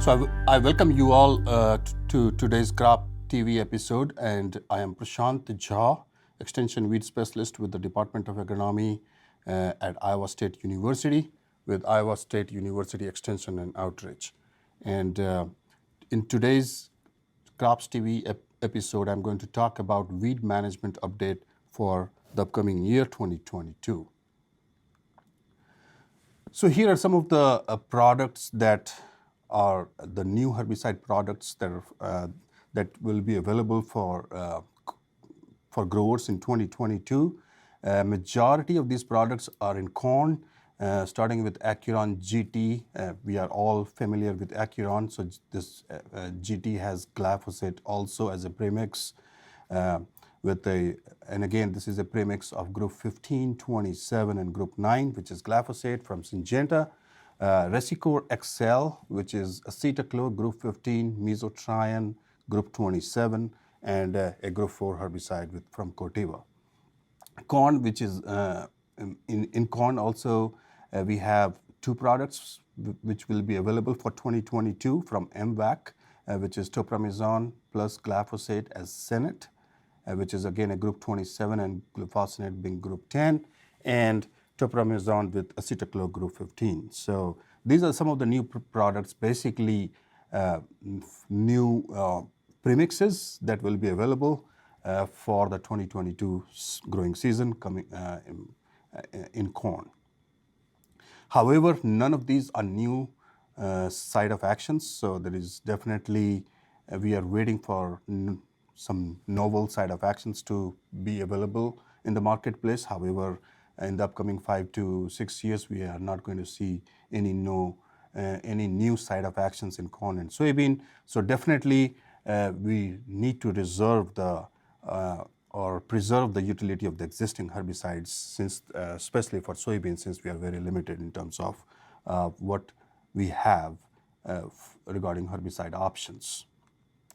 I welcome you all to today's CropsTV episode, and I am Prashant Jha, Extension Weed Specialist with the Department of Agronomy at Iowa State University with Iowa State University Extension and Outreach. And in today's CropsTV episode, I'm going to talk about weed management update for the upcoming year 2022. So here are some of the products that are the new herbicide products that will be available for growers in 2022. Majority of these products are in corn, starting with Acuron GT. We are all familiar with Acuron, so this GT has glyphosate also as a premix. And again, this is a premix of group 15, 27, and group 9, which is glyphosate from Syngenta. Resicor XL, which is acetochlor, group 15, mesotrione, group 27, and a group 4 herbicide from Corteva. Corn, which is in corn also, we have two products which will be available for 2022 from MVAC, which is topramezone plus glyphosate as Senate, which is again a group 27, and glufosinate being group 10, and topramezone with acetochlor group 15. So these are some of the new products, basically new premixes that will be available for the 2022 growing season coming in corn. However, none of these are new site of actions, so there is definitely, we are waiting for some novel site of actions to be available in the marketplace. However, in the upcoming 5 to 6 years, we are not going to see any new site of actions in corn and soybean. So definitely, we need to reserve or preserve the utility of the existing herbicides, since especially for soybean, since we are very limited in terms of what we have regarding herbicide options.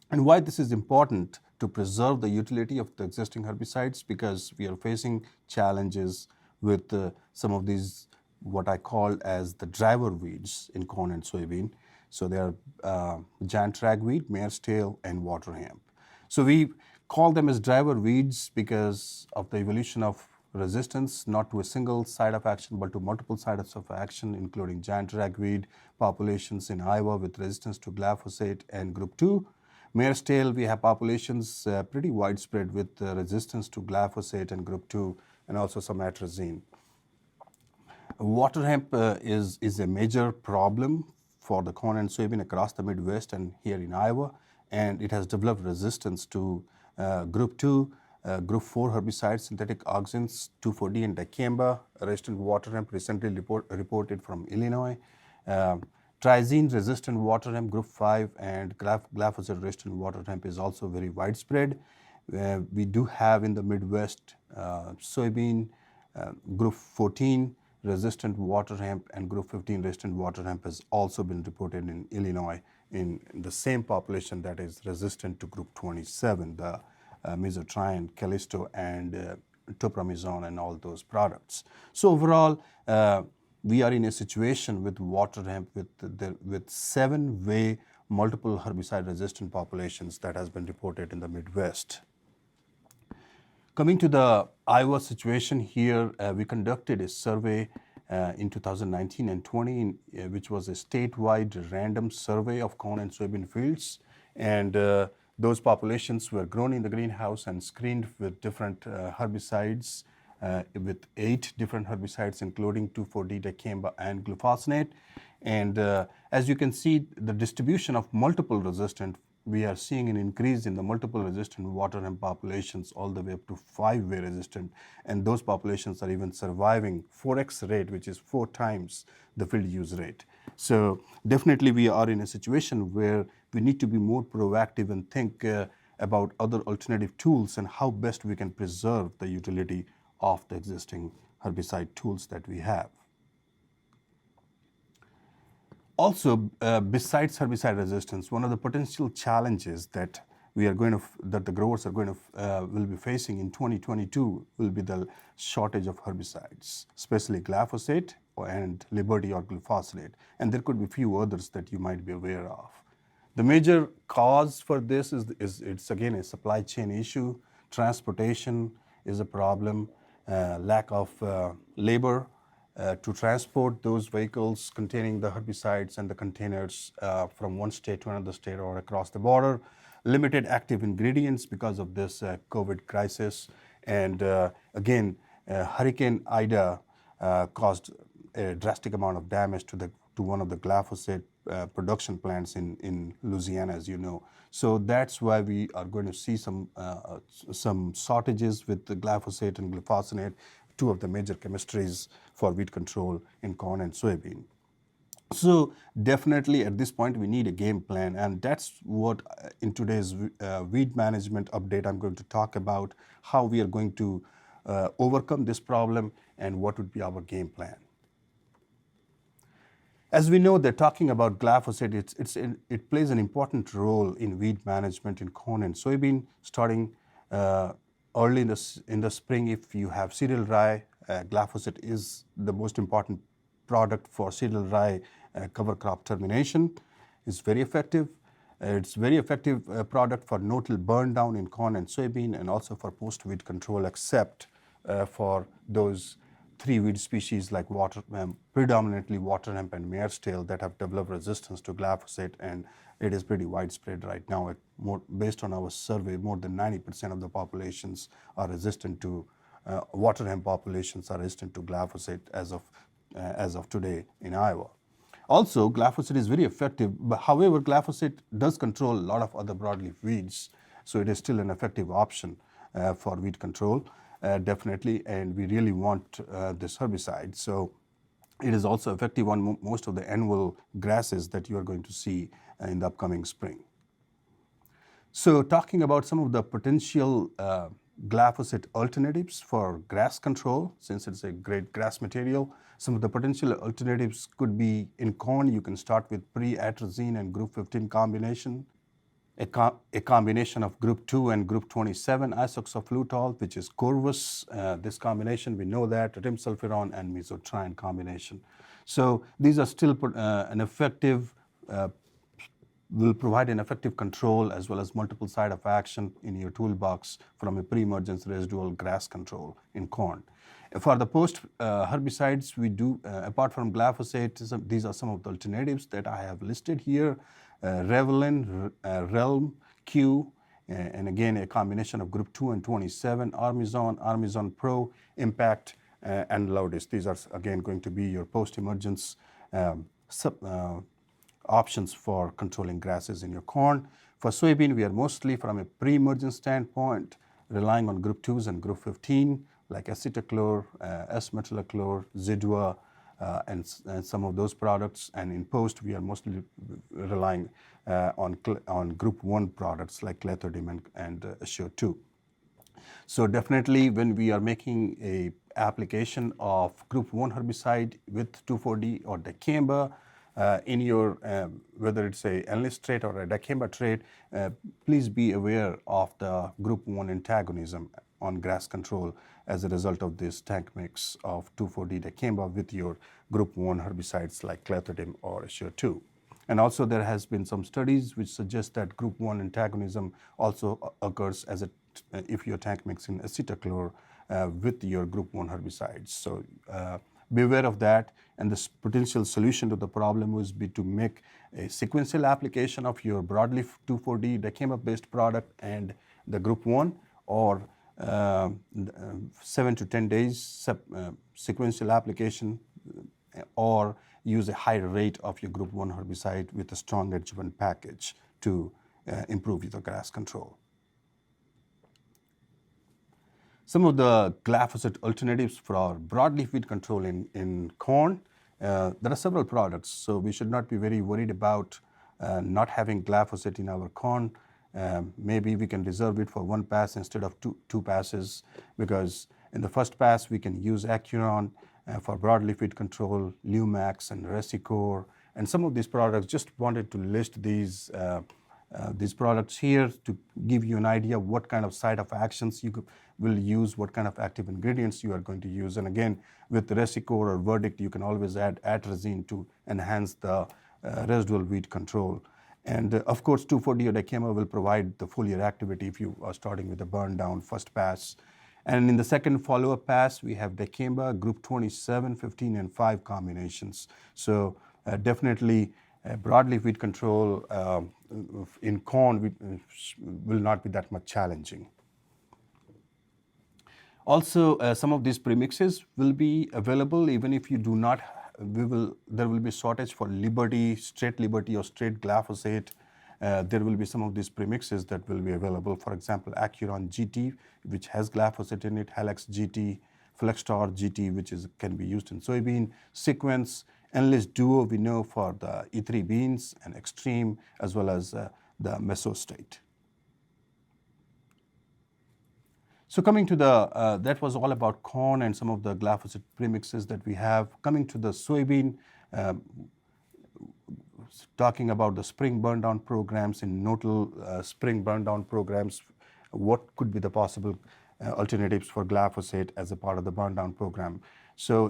And why this is important to preserve the utility of the existing herbicides, because we are facing challenges with some of these, what I call as the driver weeds in corn and soybean. So they are giant ragweed, mare's tail, and water hemp. So we call them as driver weeds because of the evolution of resistance, not to a single site of action, but to multiple sites of action, including giant ragweed populations in Iowa with resistance to glyphosate and group 2. Mare's tail, we have populations pretty widespread with resistance to glyphosate and group 2, and also some atrazine. Water hemp is a major problem for the corn and soybean across the Midwest and here in Iowa, and it has developed resistance to group 2, group 4 herbicides, synthetic auxins, 2,4-D and dicamba. Resistant water hemp recently reported from Illinois. Triazine-resistant water hemp, group 5, and glyphosate-resistant water hemp is also very widespread. We do have in the Midwest soybean, group 14 resistant water hemp and group 15 resistant water hemp has also been reported in Illinois in the same population that is resistant to group 27, the mesotrione, callisto, and topramezone and all those products. So overall, we are in a situation with water hemp with 7-way multiple herbicide-resistant populations that has been reported in the Midwest. Coming to the Iowa situation here, we conducted a survey in 2019 and 20, which was a statewide random survey of corn and soybean fields. And those populations were grown in the greenhouse and screened with different herbicides, with 8 different herbicides, including 2,4-D, dicamba, and glufosinate. And as you can see, the distribution of multiple resistant, we are seeing an increase in the multiple resistant water hemp populations all the way up to 5-way resistant. And those populations are even surviving 4x rate, which is 4 times the field use rate. So definitely we are in a situation where we need to be more proactive and think about other alternative tools and how best we can preserve the utility of the existing herbicide tools that we have. Also, besides herbicide resistance, one of the potential challenges that the growers are will be facing in 2022 will be the shortage of herbicides, especially glyphosate and Liberty or glufosinate. And there could be a few others that you might be aware of. The major cause for this is it's again a supply chain issue. Transportation is a problem, lack of labor to transport those vehicles containing the herbicides and the containers from one state to another state or across the border. Limited active ingredients because of this COVID crisis. And again, Hurricane Ida caused a drastic amount of damage to one of the glyphosate production plants in Louisiana, as you know. So that's why we are going to see some shortages with the glyphosate and glufosinate, two of the major chemistries for weed control in corn and soybean. So definitely at this point we need a game plan, and that's what in today's weed management update I'm going to talk about, how we are going to overcome this problem and what would be our game plan. As we know, that talking about glyphosate, it plays an important role in weed management in corn and soybean, starting early in the spring. If you have cereal rye, glyphosate is the most important product for cereal rye cover crop termination. It's very effective. It's very effective product for no-till burn down in corn and soybean, and also for post-weed control, except for those three weed species like predominantly water hemp and mare's tail that have developed resistance to glyphosate, and it is pretty widespread right now. Based on our survey, more than 90% of the populations are resistant to water hemp populations are resistant to glyphosate as of today in Iowa. Also, glyphosate is very effective, but however, glyphosate does control a lot of other broadleaf weeds, so it is still an effective option for weed control. Definitely, and we really want this herbicide. So it is also effective on most of the annual grasses that you are going to see in the upcoming spring. So talking about some of the potential glyphosate alternatives for grass control, since it's a great grass material, some of the potential alternatives could be in corn. You can start with pre-atrazine and group 15 combination. A combination of group 2 and group 27 isoxaflutol, which is Corvus. This combination, we know that, rimsulfuron and mesotrione combination. So these are still an effective, will provide an effective control as well as multiple site of action in your toolbox from a pre-emergence residual grass control in corn. For the post herbicides, we do, apart from glyphosate, these are some of the alternatives that I have listed here. Revelin, Realm, Q, and again a combination of group 2 and 27, Armizon Pro, Impact, and Loudis. These are again going to be your post-emergence options for controlling grasses in your corn. For soybean, we are mostly from a pre-emergence standpoint relying on group 2s and group 15 like acetochlor, S-metolachlor, Zidua, and some of those products. And in post, we are mostly relying on group 1 products like clethodim and Assure-2. So definitely when we are making a application of group 1 herbicide with 2,4-D or dicamba in your, whether it's a enlist trait or a dicamba trait, please be aware of the group 1 antagonism on grass control as a result of this tank mix of 2,4-D dicamba with your group 1 herbicides like clethodim or Assure-2. And also there has been some studies which suggest that group 1 antagonism also occurs if you're tank mixing acetochlor with your group 1 herbicides. So beware of that, and the potential solution to the problem would be to make a sequential application of your broadleaf 2,4-D dicamba based product and the group 1, or 7 to 10 days sequential application, or use a higher rate of your group 1 herbicide with a strong adjuvant package to improve your grass control. Some of the glyphosate alternatives for our broadleaf weed control in corn, there are several products, so we should not be very worried about not having glyphosate in our corn. Maybe we can reserve it for 1 pass instead of two passes, because in the first pass we can use Acuron for broadleaf weed control, Lumax and Resicor, and some of these products. Just wanted to list these these products here to give you an idea of what kind of site of actions you will use, what kind of active ingredients you are going to use. And again, with Resicor or Verdict, you can always add atrazine to enhance the residual weed control. And of course, 2,4-D or Dicamba will provide the foliar activity if you are starting with the burn down first pass. And in the second follow-up pass, we have Dicamba, group 27, 15, and 5 combinations. So definitely broadleaf weed control in corn will not be that much challenging. Also, some of these premixes will be available even if you do not. There will be shortage for Liberty, straight Liberty or straight glyphosate. There will be some of these premixes that will be available. For example, Acuron GT, which has glyphosate in it, Halex GT, Flexstar GT, which can be used in soybean, Sequence, Enlist Duo, we know for the E3 beans, and Extreme, as well as the Mesostate. So coming to the, that was all about corn and some of the glyphosate premixes that we have. Coming to the soybean, talking about the spring burn down programs in nodal spring burn down programs, what could be the possible alternatives for glyphosate as a part of the burn down program. So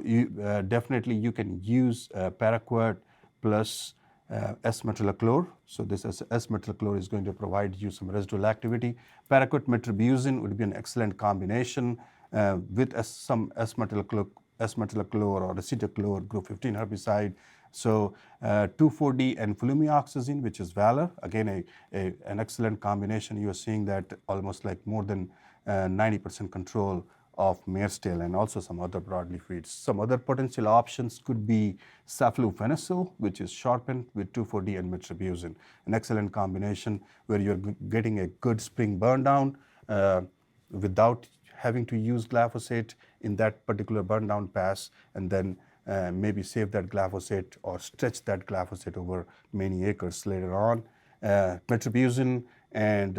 definitely you can use paraquat plus S-metolachlor. So this S-metolachlor is going to provide you some residual activity. Paraquat metribuzin would be an excellent combination with some S-metolachlor or acetochlor group 15 herbicide. So 2,4-D and flumioxazine, which is Valor, again an excellent combination. You are seeing that almost like more than 90% control of mare's tail, and also some other broadleaf weeds. Some other potential options could be saflufenicil, which is sharpened with 2,4-D and metribuzin, an excellent combination where you're getting a good spring burn down without having to use glyphosate in that particular burn down pass, and then maybe save that glyphosate or stretch that glyphosate over many acres later on. Metribuzin and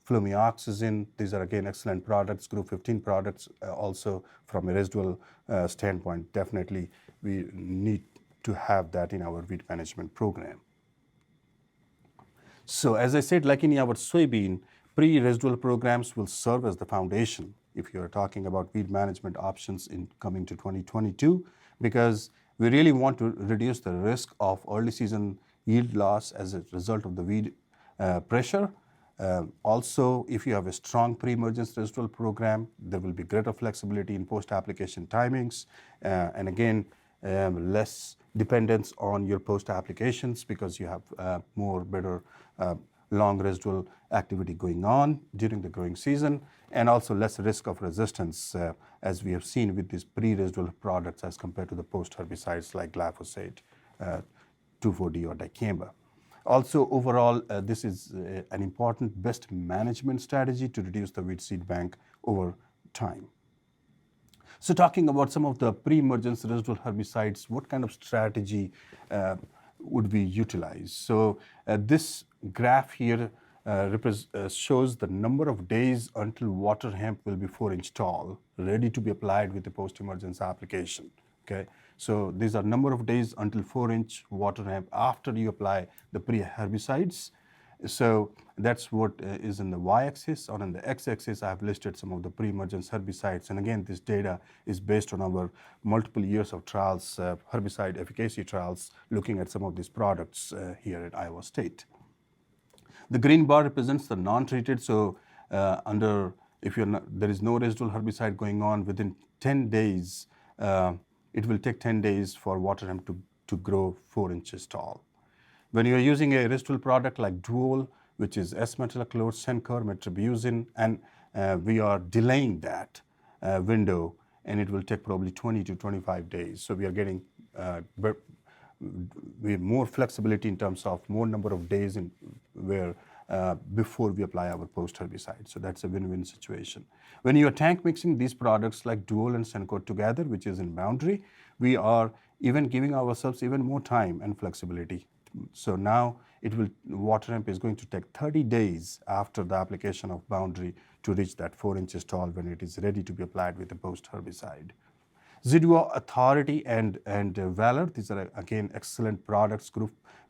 flumioxazine, these are again excellent products, group 15 products also from a residual standpoint. Definitely we need to have that in our weed management program. So as I said, like in our soybean, pre-residual programs will serve as the foundation if you're talking about weed management options in coming to 2022, because we really want to reduce the risk of early season yield loss as a result of the weed pressure. Also, if you have a strong pre-emergence residual program, there will be greater flexibility in post-application timings, and again, less dependence on your post-applications because you have more better long residual activity going on during the growing season, and also less risk of resistance as we have seen with these pre-residual products as compared to the post-herbicides like glyphosate, 2,4-D or Dicamba. Also, overall, this is an important best management strategy to reduce the weed seed bank over time. So talking about some of the pre-emergence residual herbicides, what kind of strategy would we utilize? So this graph here shows the number of days until water hemp will be 4-inch tall, ready to be applied with the post-emergence application. Okay, so these are number of days until 4-inch water hemp after you apply the pre-herbicides. So that's what is in the y-axis. Or on the x-axis, I have listed some of the pre-emergence herbicides. And again, this data is based on our multiple years of trials, herbicide efficacy trials, looking at some of these products here at Iowa State. The green bar represents the non-treated. So if there is no residual herbicide going on within 10 days, it will take 10 days for water hemp to grow 4 inches tall. When you are using a residual product like Duol, which is S-metolachlor, Sencor, metribuzin, and we are delaying that window, and it will take probably 20 to 25 days. So we are getting more flexibility in terms of more number of days before we apply our post-herbicide. So that's a win-win situation. When you are tank mixing these products like Duol and Sencor together, which is in boundary, we are even giving ourselves even more time and flexibility. So now water hemp is going to take 30 days after the application of boundary to reach that 4 inches tall when it is ready to be applied with the post-herbicide. Zidua Authority and Valor, these are again excellent products.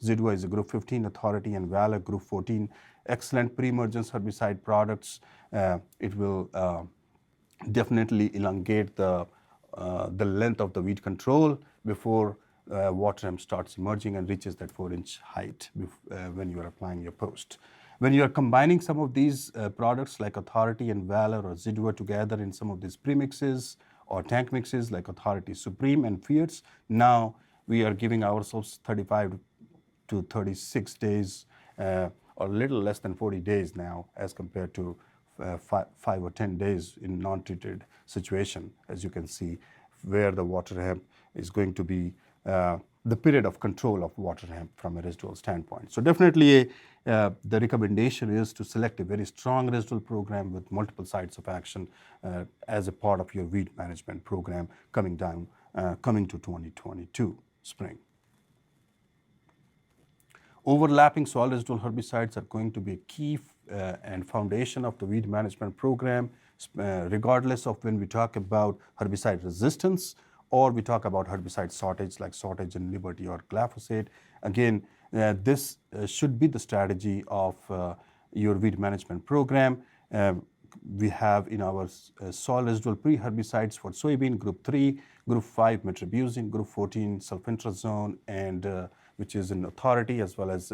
Zidua is a group 15 Authority and Valor group 14, excellent pre-emergence herbicide products. It will definitely elongate the length of the weed control before water hemp starts emerging and reaches that 4-inch height when you are applying your post. When you are combining some of these products like Authority and Valor or Zidua together in some of these premixes or tank mixes like Authority Supreme and Fierce, now we are giving ourselves 35 to 36 days or a little less than 40 days now as compared to 5 or 10 days in non-treated situation, as you can see, where the water hemp is going to be the period of control of water hemp from a residual standpoint. So definitely the recommendation is to select a very strong residual program with multiple sites of action as a part of your weed management program coming to 2022 spring. Overlapping soil residual herbicides are going to be a key and foundation of the weed management program, regardless of when we talk about herbicide resistance or we talk about herbicide shortage like shortage in Liberty or glyphosate. Again, this should be the strategy of your weed management program. We have in our soil residual pre-herbicides for soybean, Group 3, Group 5 metribuzin, Group 14 sulfentrazone, and which is in Authority, as well as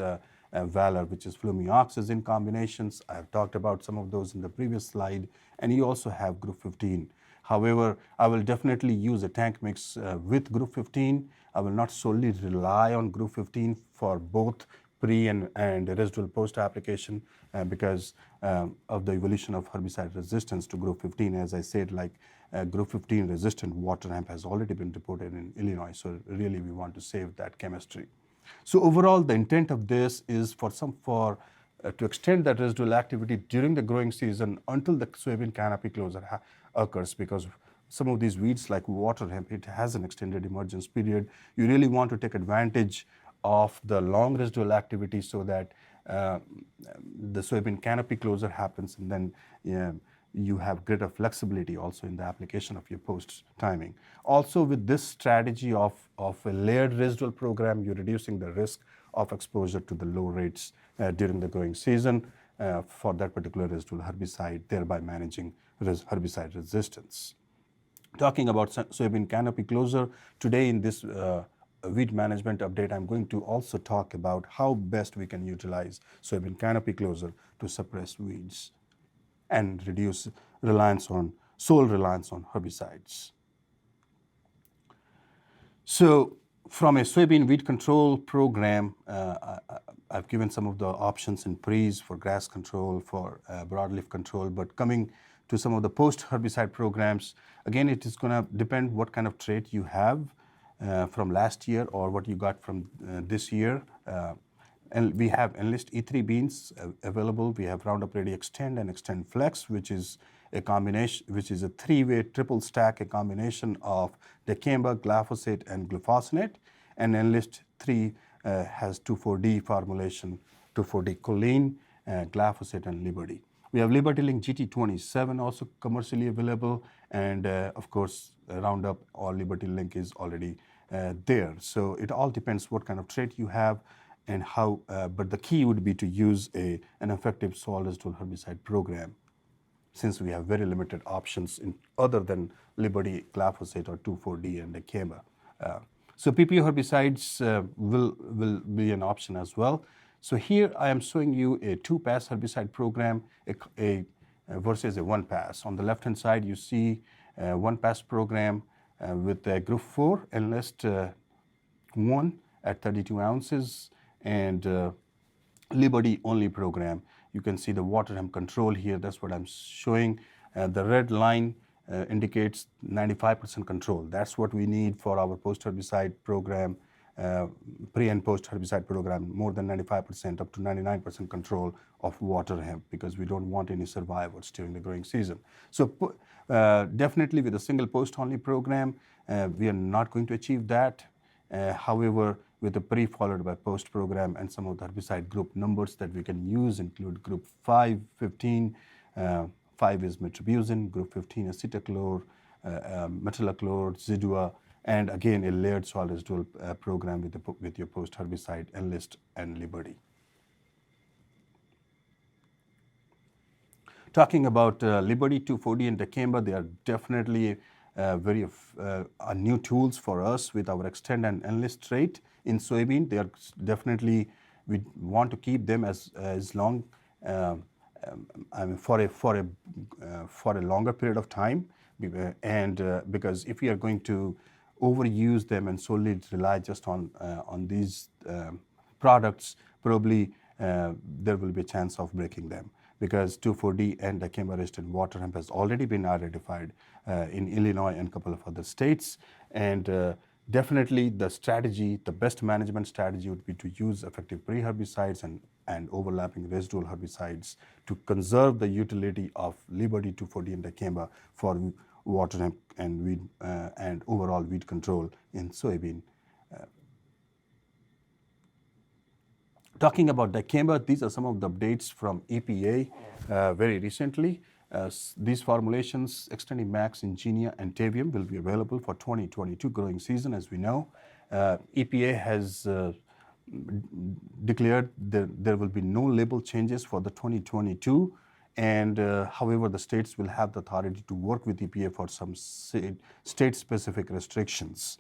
Valor, which is flumioxazine combinations. I have talked about some of those in the previous slide, and you also have Group 15. However, I will definitely use a tank mix with Group 15. I will not solely rely on Group 15 for both pre and residual post application because of the evolution of herbicide resistance to Group 15. As I said, like Group 15 resistant water hemp has already been reported in Illinois, so really we want to save that chemistry. So overall, the intent of this is to extend that residual activity during the growing season until the soybean canopy closure occurs, because some of these weeds like water hemp, it has an extended emergence period. You really want to take advantage of the long residual activity so that the soybean canopy closure happens, and then you have greater flexibility also in the application of your post timing. Also, with this strategy of a layered residual program, you're reducing the risk of exposure to the low rates during the growing season for that particular residual herbicide, thereby managing herbicide resistance. Talking about soybean canopy closure, today in this weed management update, I'm going to also talk about how best we can utilize soybean canopy closure to suppress weeds and reduce sole reliance on herbicides. So from a soybean weed control program, I've given some of the options in pre's for grass control, for broadleaf control, but coming to some of the post-herbicide programs, again, it is going to depend what kind of trait you have from last year or what you got from this year. And we have Enlist E3 beans available. We have Roundup Ready Extend and Extend Flex, which is a combination, which is a three-way triple stack, a combination of Dicamba, glyphosate, and glufosinate. And Enlist 3 has 2,4-D formulation, 2,4-D choline, glyphosate, and Liberty. We have Liberty Link GT27 also commercially available, and of course, Roundup or Liberty Link is already there. So it all depends what kind of trait you have and how, but the key would be to use an effective soil residual herbicide program, since we have very limited options other than Liberty, glyphosate, or 2,4-D and Dicamba. So PPO herbicides will be an option as well. So here I am showing you a 2-pass herbicide program versus a 1-pass. On the left-hand side, you see a 1-pass program with a Group 4 Enlist 1 at 32 ounces and Liberty only program. You can see the water hemp control here. That's what I'm showing. The red line indicates 95% control. That's what we need for our post-herbicide program, pre and post-herbicide program, more than 95% up to 99% control of water hemp, because we don't want any survivors during the growing season. So definitely with a single post-only program, we are not going to achieve that. However, with the pre followed by post program and some of the herbicide group numbers that we can use include Group 5, 15, 5 is metribuzin, Group 15 acetochlor, metolachlor, Zidua, and again a layered soil residual program with your post herbicide Enlist and Liberty. Talking about Liberty 240 and Dicamba, they are definitely new tools for us with our extend and enlist trait in soybean. They are definitely, we want to keep them as long, I mean, for a longer period of time, and because if we are going to overuse them and solely rely just on these products, probably there will be a chance of breaking them, because 2,4-D and Dicamba-resistant water hemp has already been identified in Illinois and a couple of other states. And definitely the strategy, the best management strategy would be to use effective pre-herbicides and overlapping residual herbicides to conserve the utility of Liberty 2,4-D and Dicamba for water hemp and weed and overall weed control in soybean. Talking about Dicamba, these are some of the updates from EPA very recently. These formulations, Extending Max, Ingenia, and Tavium, will be available for 2022 growing season, as we know. EPA has declared that there will be no label changes for the 2022, and however, the states will have the authority to work with EPA for some state-specific restrictions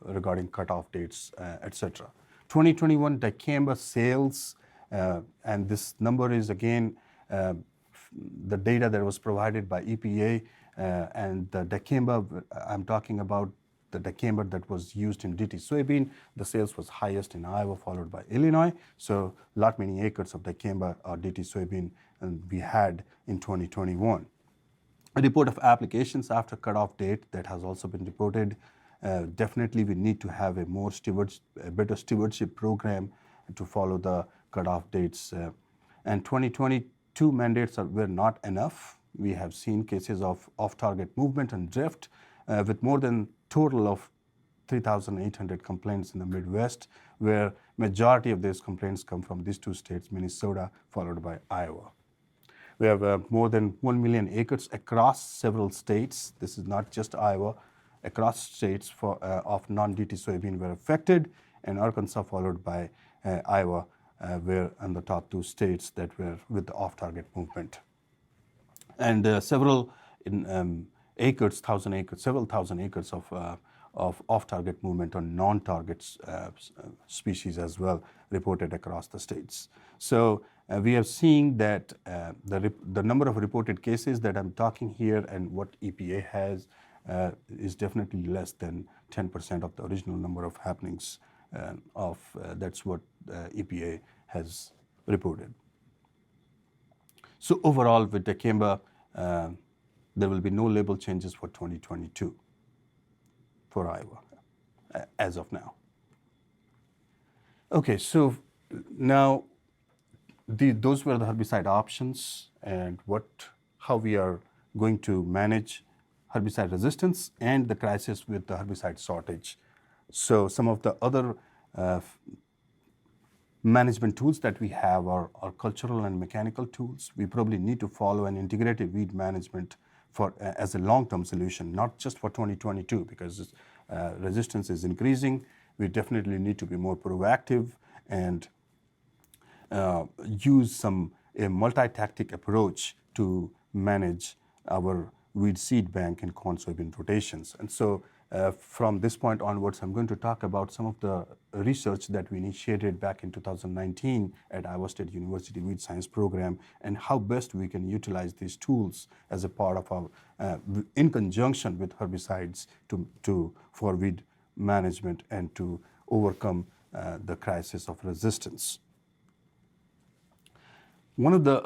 regarding cutoff dates, etc. 2021 Dicamba sales, and this number is again the data that was provided by EPA, and the Dicamba, I'm talking about the Dicamba that was used in DT soybean. The sales was highest in Iowa, followed by Illinois. So lot many acres of Dicamba or DT soybean we had in 2021. A report of applications after cutoff date that has also been reported. Definitely we need to have a better stewardship program to follow the cutoff dates. And 2022 mandates were not enough. We have seen cases of off-target movement and drift with more than total of 3,800 complaints in the Midwest, where majority of these complaints come from these two states, Minnesota, followed by Iowa. We have more than 1 million acres across several states. This is not just Iowa. Across states of non-DT soybean were affected, and Arkansas followed by Iowa were in the top two states that were with the off-target movement. And several acres, several thousand acres of off-target movement on non-target species as well reported across the states. So we have seen that the number of reported cases that I'm talking here and what EPA has is definitely less than 10% of the original number of happenings that's what EPA has reported. So overall with Dicamba, there will be no label changes for 2022 for Iowa as of now. Okay, so now those were the herbicide options and how we are going to manage herbicide resistance and the crisis with the herbicide shortage. So some of the other management tools that we have are cultural and mechanical tools. We probably need to follow an integrated weed management as a long-term solution, not just for 2022, because resistance is increasing. We definitely need to be more proactive and use a multi-tactic approach to manage our weed seed bank and corn soybean rotations. And so from this point onwards, I'm going to talk about some of the research that we initiated back in 2019 at Iowa State University Weed Science Program, and how best we can utilize these tools as a part of our, in conjunction with herbicides for weed management and to overcome the crisis of resistance. One of the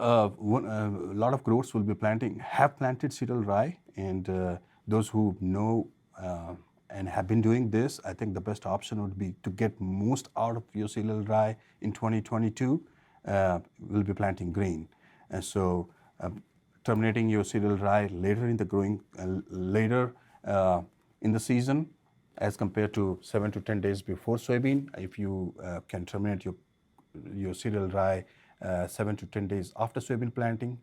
lot of growers will be have planted cereal rye, and those who know and have been doing this, I think the best option would be to get most out of your cereal rye in 2022. Will be planting grain, and so terminating your cereal rye later in the growing later in the season, as compared to 7 to 10 days before soybean. If you can terminate your cereal rye 7 to 10 days after soybean planting,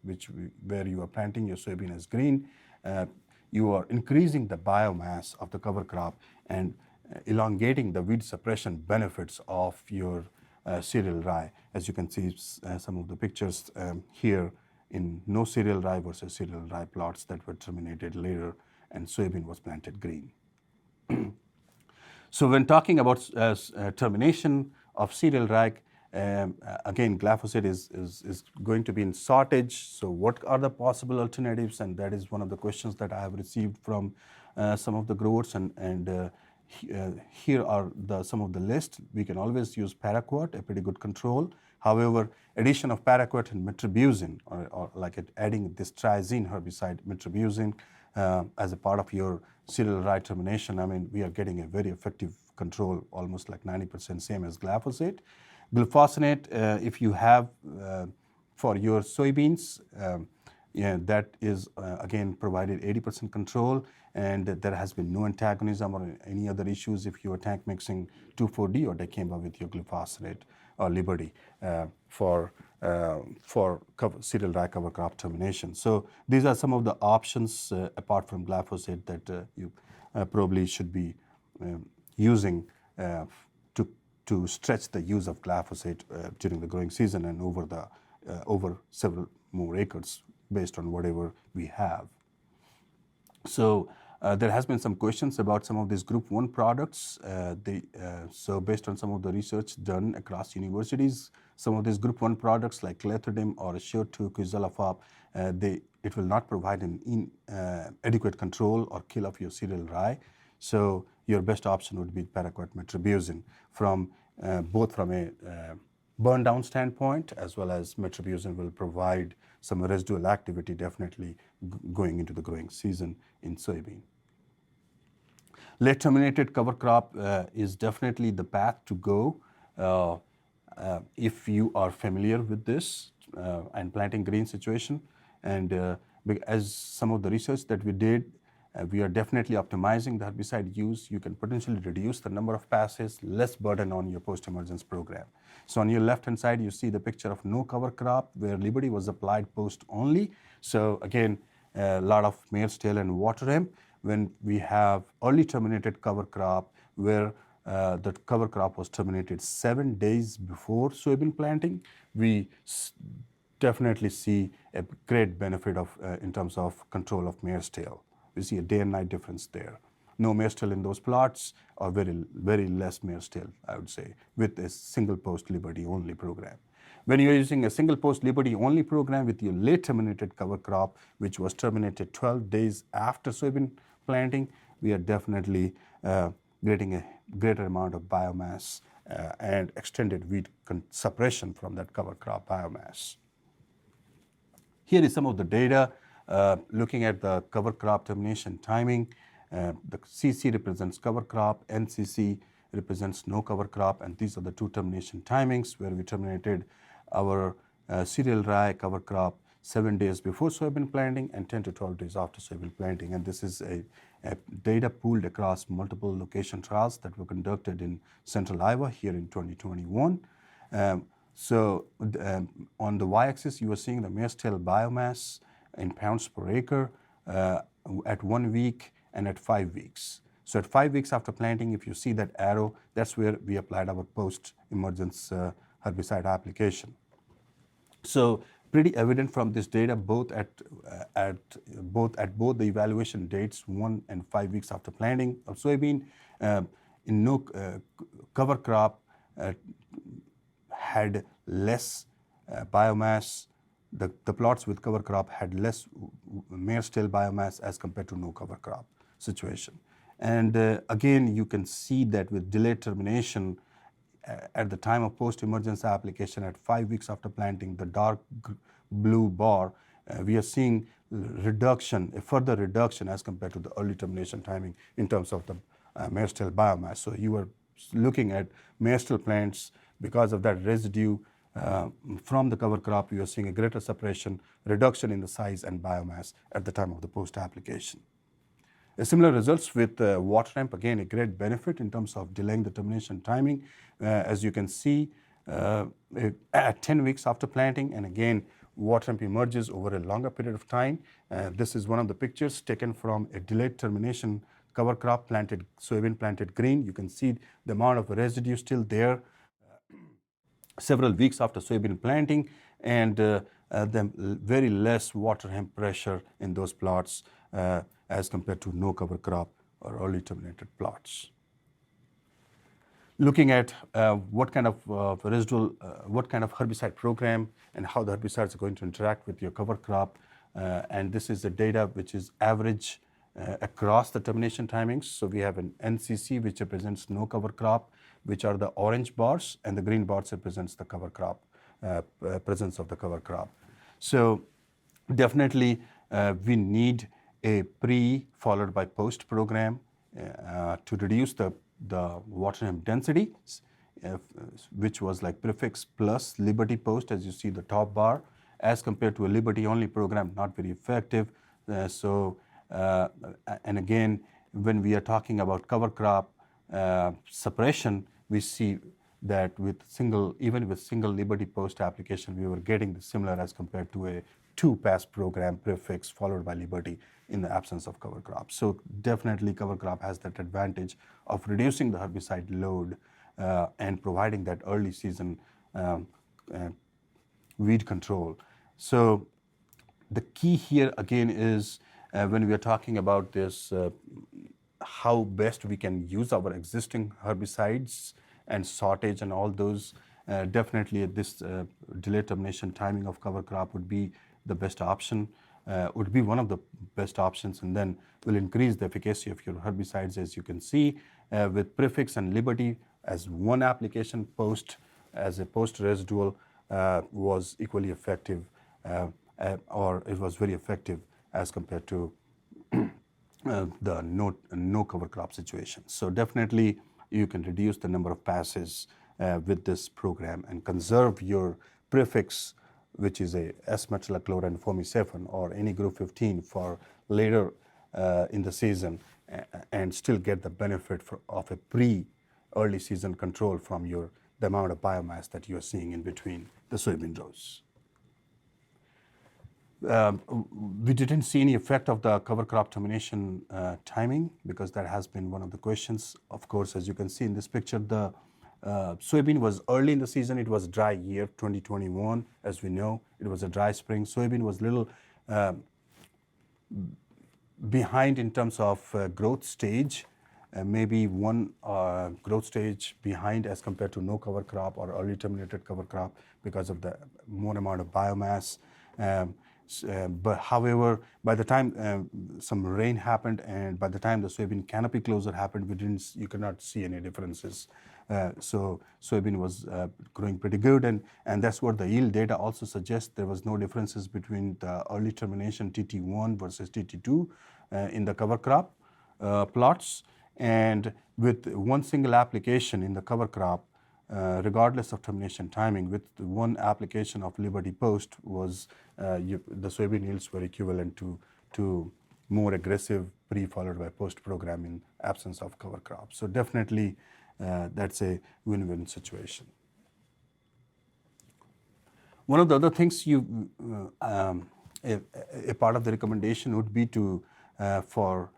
where you are planting your soybean as green, you are increasing the biomass of the cover crop and elongating the weed suppression benefits of your cereal rye. As you can see some of the pictures here in no cereal rye versus cereal rye plots that were terminated later, and soybean was planted green. So when talking about termination of cereal rye, again, glyphosate is going to be in shortage. So what are the possible alternatives? And that is one of the questions that I have received from some of the growers. And here are some of the list. We can always use paraquat, a pretty good control. However, addition of paraquat and metribuzin, or like adding this triazine herbicide, metribuzin, as a part of your cereal rye termination, I mean, we are getting a very effective control, almost like 90%, same as glyphosate. Glufosinate, if you have for your soybeans, yeah, that is again provided 80% control, and there has been no antagonism or any other issues if you are tank mixing 2,4-D or dicamba with your glufosinate or Liberty for cereal rye cover crop termination. So these are some of the options apart from glyphosate that you probably should be using to stretch the use of glyphosate during the growing season and over several more acres based on whatever we have. So there has been some questions about some of these Group 1 products. So based on some of the research done across universities, some of these Group 1 products like clethodim or SHO2 quizalofop, it will not provide an adequate control or kill of your cereal rye. So your best option would be paraquat metribuzin both from a burn down standpoint, as well as metribuzin will provide some residual activity definitely going into the growing season in soybean. Late terminated cover crop is definitely the path to go if you are familiar with this and planting green situation. And as some of the research that we did, we are definitely optimizing the herbicide use. You can potentially reduce the number of passes, less burden on your post-emergence program. So on your left-hand side, you see the picture of no cover crop where Liberty was applied post only. So again, a lot of mare's tail and water hemp. When we have early terminated cover crop where the cover crop was terminated 7 days before soybean planting, we definitely see a great benefit in terms of control of mare's tail. We see a day and night difference there. No mare's tail in those plots, or very less mare's tail, I would say, with a single post Liberty only program. When you're using a single post Liberty only program with your late terminated cover crop, which was terminated 12 days after soybean planting, we are definitely getting a greater amount of biomass and extended weed suppression from that cover crop biomass. Here is some of the data looking at the cover crop termination timing. The CC represents cover crop, NCC represents no cover crop, and these are the two termination timings where we terminated our cereal rye cover crop 7 days before soybean planting and 10 to 12 days after soybean planting. And this is a data pooled across multiple location trials that were conducted in central Iowa here in 2021. On the y-axis, you are seeing the mare's tail biomass in pounds per acre at 1 week and at 5 weeks. So at 5 weeks after planting, if you see that arrow, that's where we applied our post-emergence herbicide application. So pretty evident from this data, both at both the evaluation dates 1 and 5 weeks after planting of soybean, in no cover crop had less biomass. The plots with cover crop had less mare's tail biomass as compared to no cover crop situation. And again, you can see that with delayed termination at the time of post-emergence application at 5 weeks after planting, the dark blue bar, we are seeing a further reduction as compared to the early termination timing in terms of the mare's tail biomass. So you are looking at mare's tail plants because of that residue from the cover crop. You are seeing a greater suppression, reduction in the size and biomass at the time of the post application. Similar results with water hemp, again a great benefit in terms of delaying the termination timing. As you can see, at 10 weeks after planting, and again water hemp emerges over a longer period of time. This is one of the pictures taken from a delayed termination cover crop soybean planted green. You can see the amount of residue still there. several weeks after soybean planting, and the very less water hemp pressure in those plots as compared to no cover crop or early terminated plots. Looking at what kind of what kind of herbicide program and how the herbicides are going to interact with your cover crop. And this is the data which is average across the termination timings. So we have an NCC which represents no cover crop, which are the orange bars, and the green bars represents the cover crop, presence of the cover crop. So definitely we need a pre followed by post program to reduce the water hemp density, which was like prefix plus Liberty post, as you see the top bar, as compared to a Liberty only program, not very effective. And again, when we are talking about cover crop suppression, we see that even with single Liberty post application, we were getting the similar as compared to a 2-pass program prefix followed by Liberty in the absence of cover crop. So definitely cover crop has that advantage of reducing the herbicide load and providing that early season weed control. So the key here again is when we are talking about this, how best we can use our existing herbicides and shortage and all those. Definitely this delayed termination timing of cover crop would be the best option, would be one of the best options, and then will increase the efficacy of your herbicides, as you can see, with Prefix and Liberty as one application, post as a post residual was equally effective, or it was very effective as compared to the no cover crop situation. So definitely you can reduce the number of passes with this program and conserve your prefix, which is a S-metolachlorine foamicefan or any group 15 for later in the season, and still get the benefit of a early season control from the amount of biomass that you are seeing in between the soybean rows. We didn't see any effect of the cover crop termination timing, because that has been one of the questions. Of course, as you can see in this picture, the soybean was early in the season. It was a dry year, 2021, as we know. It was a dry spring. Soybean was a little behind in terms of growth stage, maybe one growth stage behind as compared to no cover crop or early terminated cover crop because of the more amount of biomass. But however, by the time some rain happened and by the time the soybean canopy closure happened, you could not see any differences. So soybean was growing pretty good, and that's what the yield data also suggests. There was no differences between the early termination TT1 versus TT2 in the cover crop plots. And with one single application in the cover crop, regardless of termination timing, with one application of Liberty Post, was the soybean yields were equivalent to more aggressive pre followed by post program in absence of cover crop. So definitely that's a win-win situation. One of the other things a part of the recommendation would be to for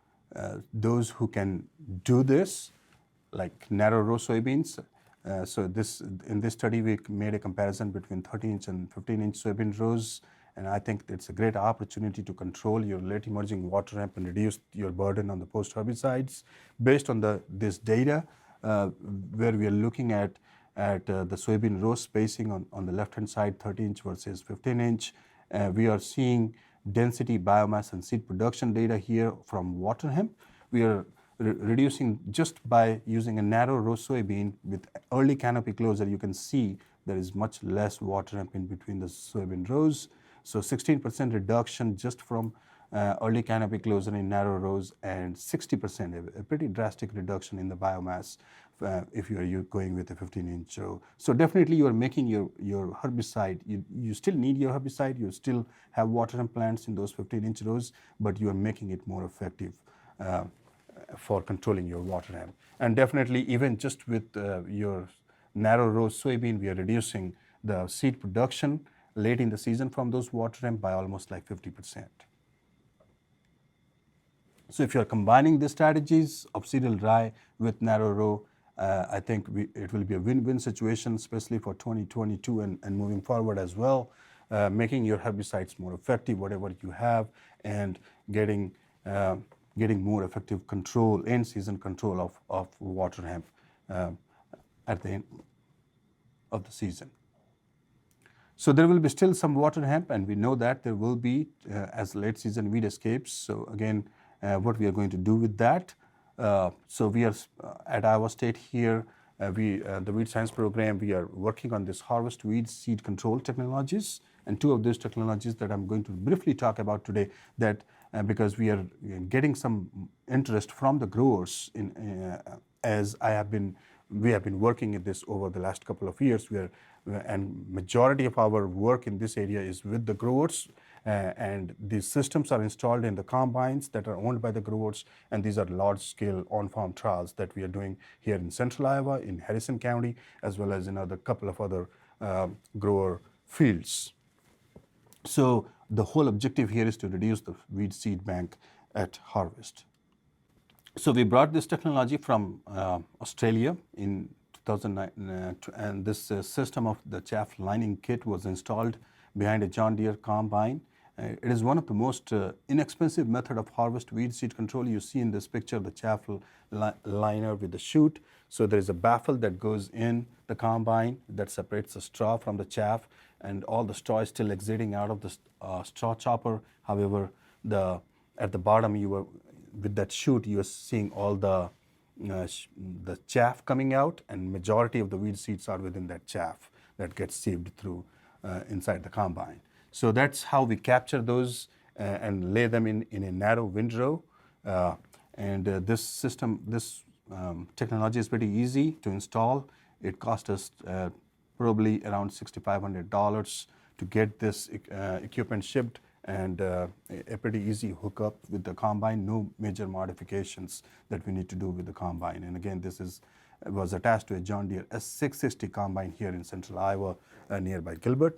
those who can do this, like narrow row soybeans. So in this study, we made a comparison between 13-inch and 15-inch soybean rows, and I think it's a great opportunity to control your late emerging water hemp and reduce your burden on the post herbicides. Based on this data, where we are looking at the soybean row spacing on the left-hand side, 13-inch versus 15-inch, we are seeing density, biomass, and seed production data here from water hemp. We are reducing just by using a narrow row soybean with early canopy closure. You can see there is much less water hemp in between the soybean rows. So 16% reduction just from early canopy closure in narrow rows, and 60%, a pretty drastic reduction in the biomass if you're going with a 15-inch row. So definitely you are making your herbicide, you still need your herbicide, you still have water hemp plants in those 15-inch rows, but you are making it more effective for controlling your water hemp. And definitely even just with your narrow row soybean, we are reducing the seed production late in the season from those water hemp by almost like 50%. So if you're combining the strategies of cereal rye with narrow row, I think it will be a win-win situation, especially for 2022 and moving forward as well, making your herbicides more effective, whatever you have, and getting more effective control, in-season control of water hemp at the end of the season. So there will be still some water hemp, and we know that there will be as late season weed escapes. So again, what we are going to do with that? So we are at Iowa State here. The weed science program, we are working on this harvest weed seed control technologies, and two of those technologies that I'm going to briefly talk about today. That because we are getting some interest from the growers as we have been working in this over the last couple of years. And majority of our work in this area is with the growers, and these systems are installed in the combines that are owned by the growers, and these are large-scale on-farm trials that we are doing here in Central Iowa, in Harrison County, as well as in a couple of other grower fields. So the whole objective here is to reduce the weed seed bank at harvest. So we brought this technology from Australia in 2009, and this system of the chaff lining kit was installed behind a John Deere combine. It is one of the most inexpensive method of harvest weed seed control. You see in this picture the chaff liner with the chute. So there is a baffle that goes in the combine that separates the straw from the chaff, and all the straw is still exiting out of the straw chopper. However, at the bottom, with that chute, you are seeing all the chaff coming out, and majority of the weed seeds are within that chaff that gets sieved through inside the combine. So that's how we capture those and lay them in a narrow windrow. This technology is pretty easy to install. It cost us probably around $6,500 to get this equipment shipped, and a pretty easy hookup with the combine. No major modifications that we need to do with the combine. And again, this was attached to a John Deere S660 combine here in Central Iowa, nearby Gilbert.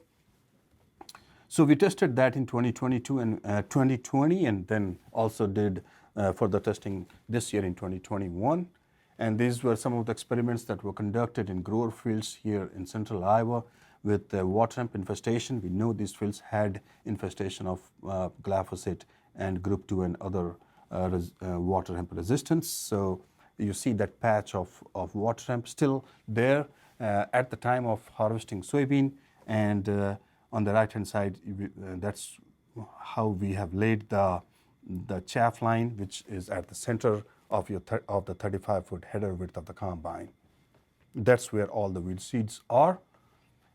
So we tested that in 2022 and 2020, and then also did further testing this year in 2021. And these were some of the experiments that were conducted in grower fields here in Central Iowa with water hemp infestation. We know these fields had infestation of glyphosate and group 2 and other water hemp resistance. So you see that patch of water hemp still there at the time of harvesting soybean, and on the right hand side, that's how we have laid the chaff line, which is at the center of the 35-foot header width of the combine. That's where all the weed seeds are.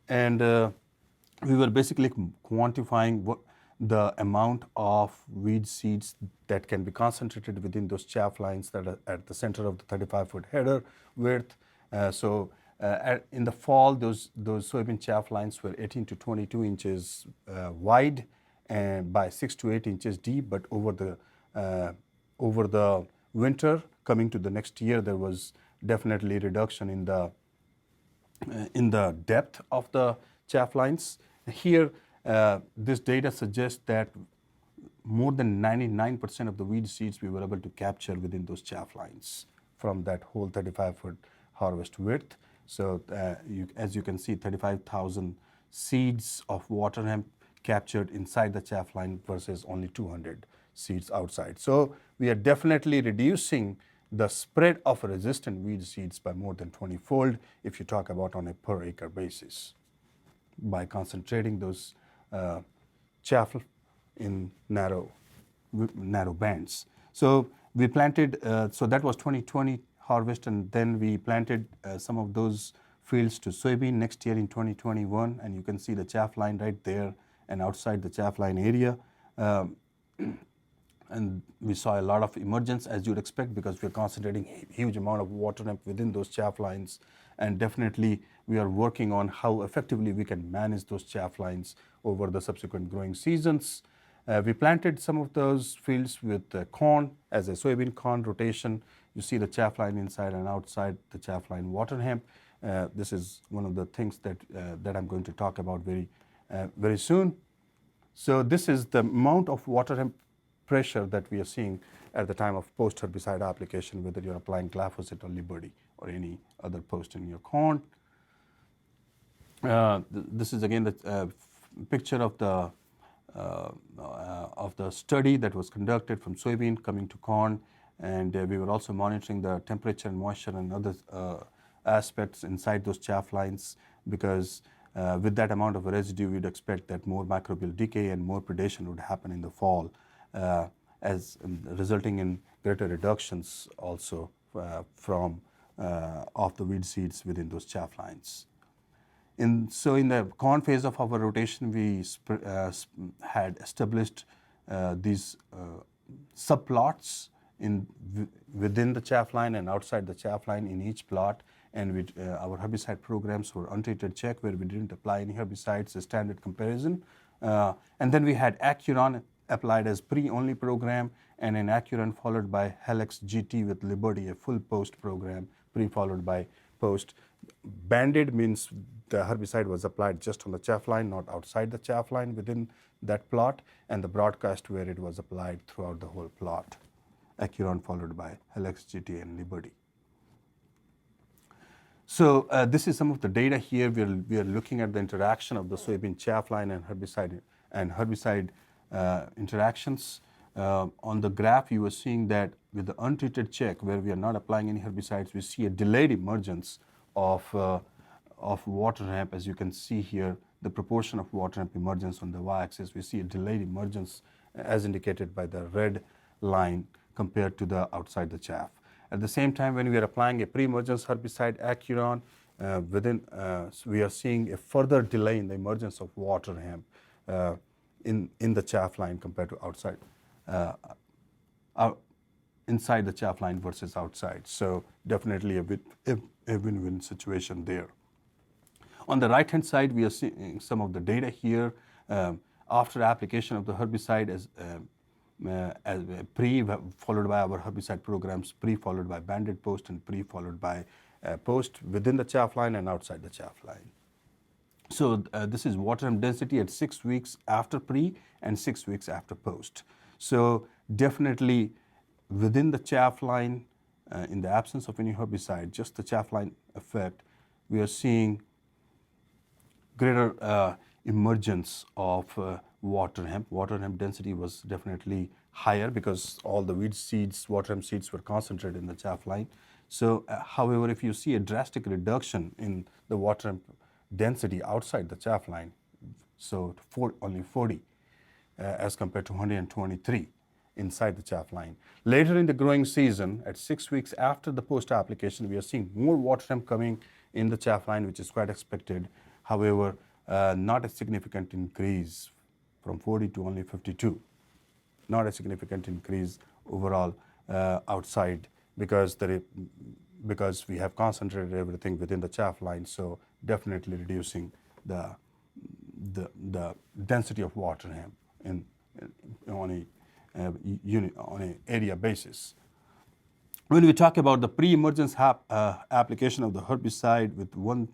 And we were basically quantifying the amount of weed seeds that can be concentrated within those chaff lines that are at the center of the 35-foot header width. In the fall, those soybean chaff lines were 18 to 22 inches wide and by 6 to 8 inches deep. But over the winter, coming to the next year, there was definitely reduction in the depth of the chaff lines. Here, this data suggests that more than 99% of the weed seeds we were able to capture within those chaff lines from that whole 35-foot harvest width. So as you can see, 35,000 seeds of water hemp captured inside the chaff line versus only 200 seeds outside. So we are definitely reducing the spread of resistant weed seeds by more than 20-fold if you talk about on a per acre basis by concentrating those chaff in narrow bands. So we planted, so that was 2020 harvest, and then we planted some of those fields to soybean next year in 2021, and you can see the chaff line right there and outside the chaff line area. And we saw a lot of emergence, as you'd expect, because we're concentrating a huge amount of water hemp within those chaff lines. And definitely we are working on how effectively we can manage those chaff lines over the subsequent growing seasons. We planted some of those fields with corn as a soybean corn rotation. You see the chaff line inside and outside the chaff line water hemp. This is one of the things that I'm going to talk about very soon. So this is the amount of water hemp pressure that we are seeing at the time of post-herbicide application, whether you're applying glyphosate or Liberty or any other post in your corn. This is again the picture of the study that was conducted from soybean coming to corn, and we were also monitoring the temperature and moisture and other aspects inside those chaff lines, because with that amount of residue, we'd expect that more microbial decay and more predation would happen in the fall, as resulting in greater reductions also from of the weed seeds within those chaff lines. So in the corn phase of our rotation, we had established these subplots within the chaff line and outside the chaff line in each plot, and our herbicide programs were untreated check, where we didn't apply any herbicides, a standard comparison. And then we had Acuron applied as pre-only program, and an Acuron followed by Helix GT with Liberty, a full post program, pre followed by post. Banded means the herbicide was applied just on the chaff line, not outside the chaff line within that plot, and the broadcast where it was applied throughout the whole plot. Acuron followed by Helix GT and Liberty. So this is some of the data here. We are looking at the interaction of the soybean chaff line and herbicide interactions. On the graph, you are seeing that with the untreated check, where we are not applying any herbicides, we see a delayed emergence of water hemp. As you can see here, the proportion of water hemp emergence on the y-axis, we see a delayed emergence as indicated by the red line compared to the outside the chaff. At the same time, when we are applying a pre-emergence herbicide, Acuron, we are seeing a further delay in the emergence of water hemp in the chaff line compared to outside, inside the chaff line versus outside. So definitely a win-win situation there. On the right-hand side, we are seeing some of the data here. After application of the herbicide as pre, followed by our herbicide programs, pre followed by banded post, and pre followed by post within the chaff line and outside the chaff line. So this is water hemp density at 6 weeks after pre and 6 weeks after post. So definitely within the chaff line, in the absence of any herbicide, just the chaff line effect, we are seeing greater emergence of water hemp. Water hemp density was definitely higher because all the weed seeds, water hemp seeds, were concentrated in the chaff line. So, however, if you see a drastic reduction in the water hemp density outside the chaff line, so only 40 as compared to 123 inside the chaff line. Later in the growing season, at 6 weeks after the post application, we are seeing more water hemp coming in the chaff line, which is quite expected. However, not a significant increase from 40 to only 52. Not a significant increase overall outside, because we have concentrated everything within the chaff line. So definitely reducing the density of water hemp on an area basis. When we talk about the pre-emergence application of the herbicide with one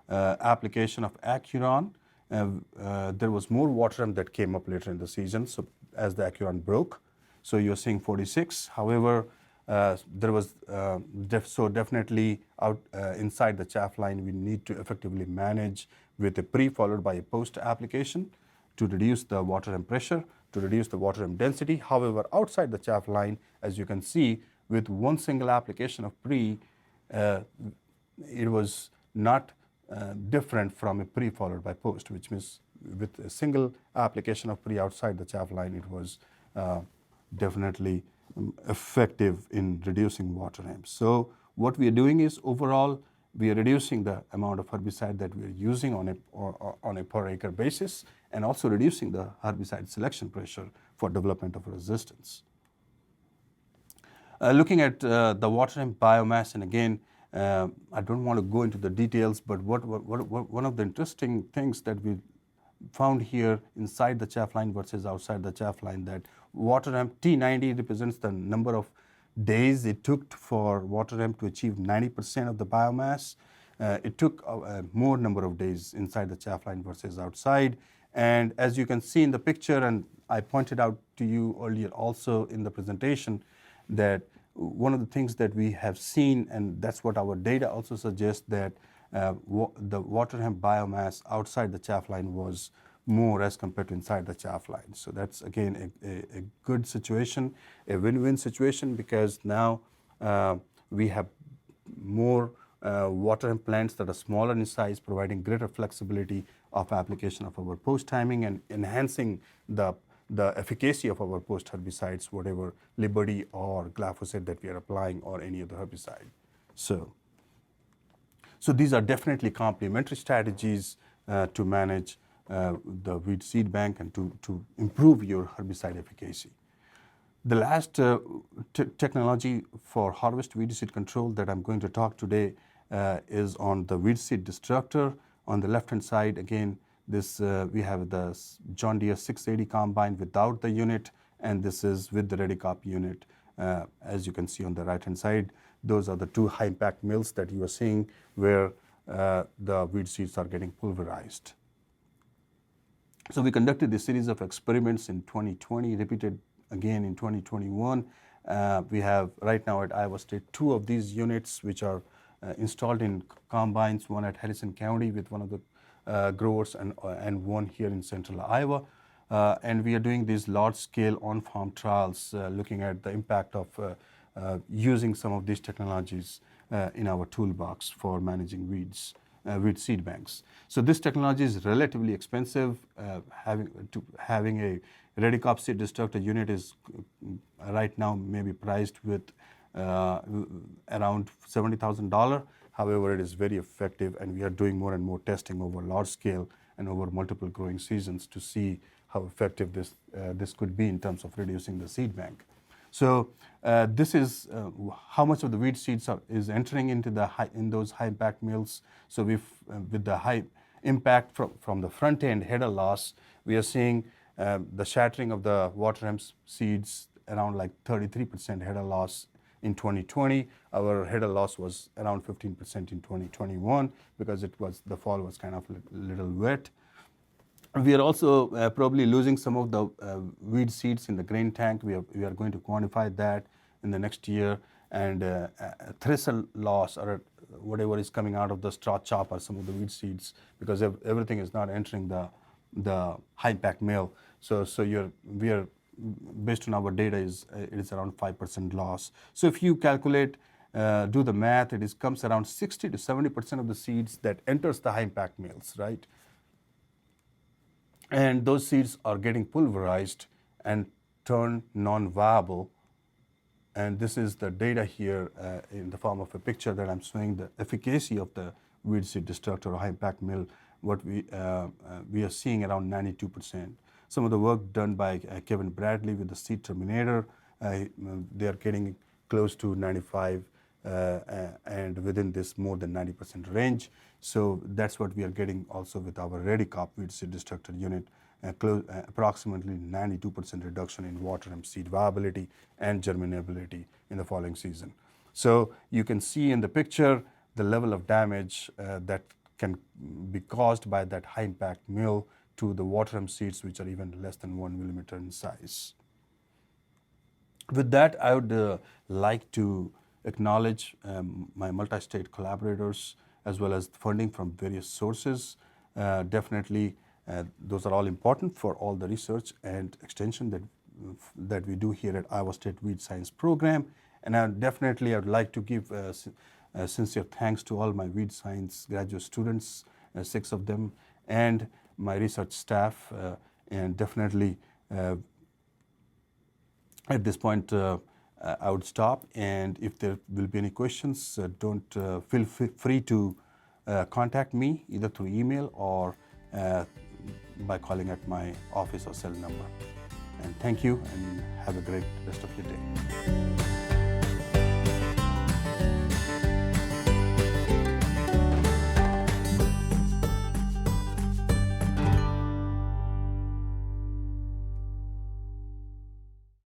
application of Acuron, there was more water hemp that came up later in the season. So as the Acuron broke, so you're seeing 46. However, there was so definitely out inside the chaff line, we need to effectively manage with a pre followed by a post application to reduce the water hemp pressure, to reduce the water hemp density. However, outside the chaff line, as you can see, with one single application of pre, it was not different from a pre followed by post, which means with a single application of pre outside the chaff line, it was definitely effective in reducing water hemp. So what we are doing is, overall, we are reducing the amount of herbicide that we are using on a per acre basis, and also reducing the herbicide selection pressure for development of resistance. Looking at the water hemp biomass, and again, I don't want to go into the details, but one of the interesting things that we found here inside the chaff line versus outside the chaff line, that water hemp T90 represents the number of days it took for water hemp to achieve 90% of the biomass. It took a more number of days inside the chaff line versus outside. And as you can see in the picture, and I pointed out to you earlier also in the presentation, that one of the things that we have seen, and that's what our data also suggests, that the water hemp biomass outside the chaff line was more as compared to inside the chaff line. So that's again a good situation, a win-win situation, because now we have more water hemp plants that are smaller in size, providing greater flexibility of application of our post-timing and enhancing the efficacy of our post-herbicides, whatever Liberty or glyphosate that we are applying, or any other herbicide. So these are definitely complementary strategies to manage the weed seed bank and to improve your herbicide efficacy. The last technology for harvest weed seed control that I'm going to talk today is on the weed seed destructor. On the left-hand side, again, this we have the John Deere 680 combine without the unit, and this is with the ReadyCop unit. As you can see on the right-hand side, those are the two high-impact mills that you are seeing where the weed seeds are getting pulverized. So we conducted a series of experiments in 2020, repeated again in 2021. We have right now at Iowa State 2 of these units which are installed in combines, one at Harrison County with one of the growers and one here in central Iowa. And we are doing these large-scale on-farm trials looking at the impact of using some of these technologies in our toolbox for managing weeds, weed seed banks. So this technology is relatively expensive. Having a ReadyCop seed destructor unit is right now maybe priced with around $70,000. However, it is very effective, and we are doing more and more testing over large scale and over multiple growing seasons to see how effective this could be in terms of reducing the seed bank. So this is how much of the weed seeds is entering into in those high impact mills. So with the high impact from the front end header loss, we are seeing the shattering of the water hemp seeds around like 33% header loss in 2020. Our header loss was around 15% in 2021 because the fall was kind of a little wet. We are also probably losing some of the weed seeds in the grain tank. We are going to quantify that in the next year. And thresher loss, or whatever is coming out of the straw chopper, some of the weed seeds, because everything is not entering the high impact mill. So we are based on our data it is around 5% loss. So if you calculate, do the math, comes around 60 to 70% of the seeds that enters the high impact mills, right? And those seeds are getting pulverized and turned non-viable. And this is the data here in the form of a picture that I'm showing the efficacy of the weed seed destructor or high impact mill. What we are seeing around 92%. Some of the work done by Kevin Bradley with the seed terminator, they are getting close to 95 and within this more than 90% range. So that's what we are getting also with our ReadyCop weed seed destructor unit, approximately 92% reduction in water hemp seed viability and germinability in the following season. So you can see in the picture the level of damage that can be caused by that high impact mill to the water hemp seeds, which are even less than 1 millimeter in size. With that, I would like to acknowledge my multi-state collaborators as well as funding from various sources. Definitely, those are all important for all the research and extension that we do here at Iowa State Weed Science Program. And I would like to give sincere thanks to all my weed science graduate students, 6 of them, and my research staff. And definitely, at this point, I would stop, and if there will be any questions, don't feel free to contact me either through email or by calling at my office or cell number. And thank you, and have a great rest of your day.